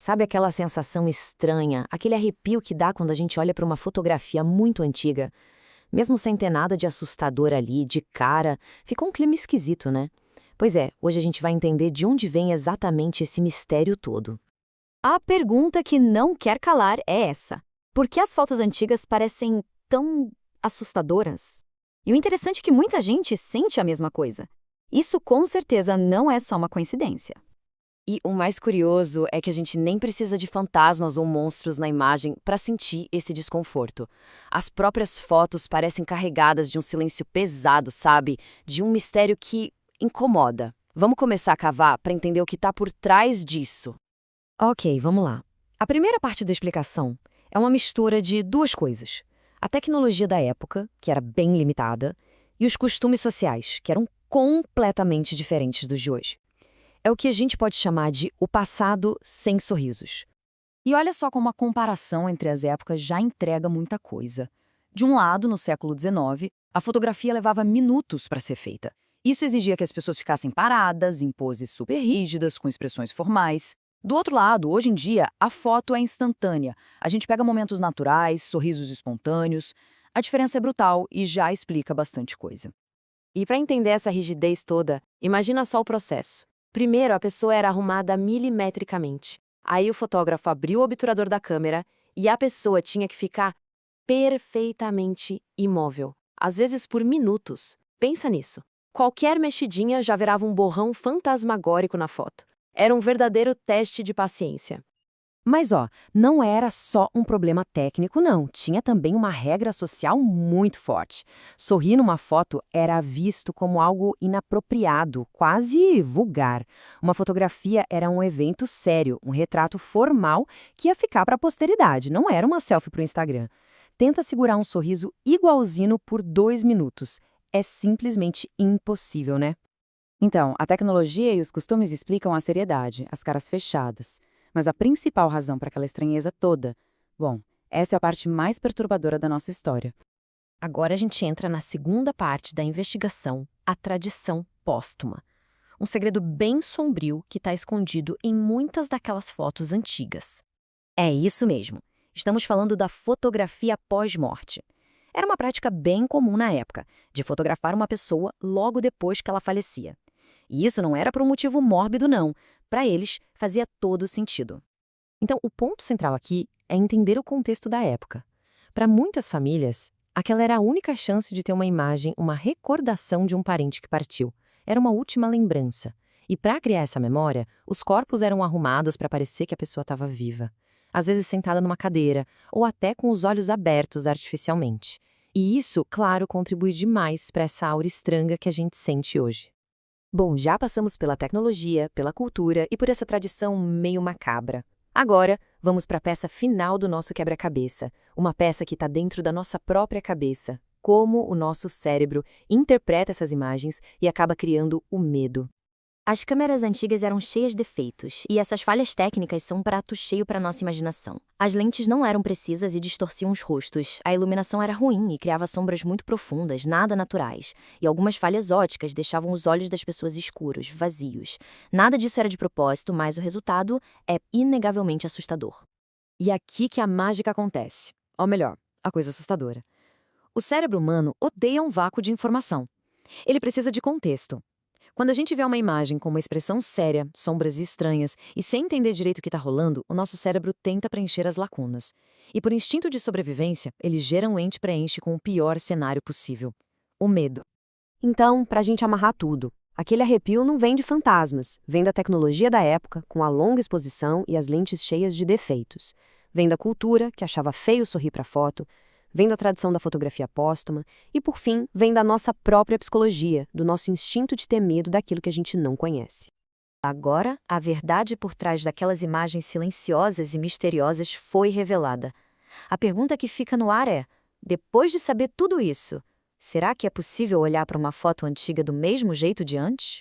Sabe aquela sensação estranha, aquele arrepio que dá quando a gente olha para uma fotografia muito antiga? Mesmo sem ter nada de assustador ali, de cara, fica um clima esquisito, né? Pois é, hoje a gente vai entender de onde vem exatamente esse mistério todo. A pergunta que não quer calar é essa: por que as fotos antigas parecem tão assustadoras? E o interessante é que muita gente sente a mesma coisa. Isso com certeza não é só uma coincidência. E o mais curioso é que a gente nem precisa de fantasmas ou monstros na imagem para sentir esse desconforto. As próprias fotos parecem carregadas de um silêncio pesado, sabe? De um mistério que incomoda. Vamos começar a cavar para entender o que está por trás disso. Ok, vamos lá. A primeira parte da explicação é uma mistura de duas coisas: a tecnologia da época, que era bem limitada, e os costumes sociais, que eram completamente diferentes dos de hoje. É o que a gente pode chamar de o passado sem sorrisos. E olha só como a comparação entre as épocas já entrega muita coisa. De um lado, no século XIX, a fotografia levava minutos para ser feita. Isso exigia que as pessoas ficassem paradas, em poses super rígidas, com expressões formais. Do outro lado, hoje em dia, a foto é instantânea. A gente pega momentos naturais, sorrisos espontâneos. A diferença é brutal e já explica bastante coisa. E para entender essa rigidez toda, imagina só o processo. Primeiro, a pessoa era arrumada milimetricamente. Aí o fotógrafo abriu o obturador da câmera e a pessoa tinha que ficar perfeitamente imóvel, às vezes por minutos. Pensa nisso. Qualquer mexidinha já virava um borrão fantasmagórico na foto. Era um verdadeiro teste de paciência. Mas não era só um problema técnico, não. Tinha também uma regra social muito forte. Sorrir numa foto era visto como algo inapropriado, quase vulgar. Uma fotografia era um evento sério, um retrato formal que ia ficar para a posteridade, não era uma selfie para o Instagram. Tenta segurar um sorriso igualzinho por 2 minutos. É simplesmente impossível, né? Então, a tecnologia e os costumes explicam a seriedade, as caras fechadas. Mas a principal razão para aquela estranheza toda, bom, essa é a parte mais perturbadora da nossa história. Agora a gente entra na segunda parte da investigação, a tradição póstuma. Um segredo bem sombrio que está escondido em muitas daquelas fotos antigas. É isso mesmo. Estamos falando da fotografia pós-morte. Era uma prática bem comum na época, de fotografar uma pessoa logo depois que ela falecia. E isso não era por um motivo mórbido, não. Para eles, fazia todo sentido. Então, o ponto central aqui é entender o contexto da época. Para muitas famílias, aquela era a única chance de ter uma imagem, uma recordação de um parente que partiu. Era uma última lembrança. E para criar essa memória, os corpos eram arrumados para parecer que a pessoa estava viva. Às vezes sentada numa cadeira, ou até com os olhos abertos artificialmente. E isso, claro, contribui demais para essa aura estranha que a gente sente hoje. Bom, já passamos pela tecnologia, pela cultura e por essa tradição meio macabra. Agora, vamos para a peça final do nosso quebra-cabeça, uma peça que está dentro da nossa própria cabeça, como o nosso cérebro interpreta essas imagens e acaba criando o medo. As câmeras antigas eram cheias de defeitos, e essas falhas técnicas são um prato cheio para nossa imaginação. As lentes não eram precisas e distorciam os rostos, a iluminação era ruim e criava sombras muito profundas, nada naturais, e algumas falhas óticas deixavam os olhos das pessoas escuros, vazios. Nada disso era de propósito, mas o resultado é inegavelmente assustador. E aqui que a mágica acontece. Ou melhor, a coisa assustadora. O cérebro humano odeia um vácuo de informação. Ele precisa de contexto. Quando a gente vê uma imagem com uma expressão séria, sombras estranhas e sem entender direito o que está rolando, o nosso cérebro tenta preencher as lacunas. E por instinto de sobrevivência, ele geralmente preenche com o pior cenário possível: o medo. Então, para a gente amarrar tudo, aquele arrepio não vem de fantasmas, vem da tecnologia da época, com a longa exposição e as lentes cheias de defeitos. Vem da cultura, que achava feio sorrir para foto, vem da tradição da fotografia póstuma e, por fim, vem da nossa própria psicologia, do nosso instinto de ter medo daquilo que a gente não conhece. Agora, a verdade por trás daquelas imagens silenciosas e misteriosas foi revelada. A pergunta que fica no ar é: depois de saber tudo isso, será que é possível olhar para uma foto antiga do mesmo jeito de antes?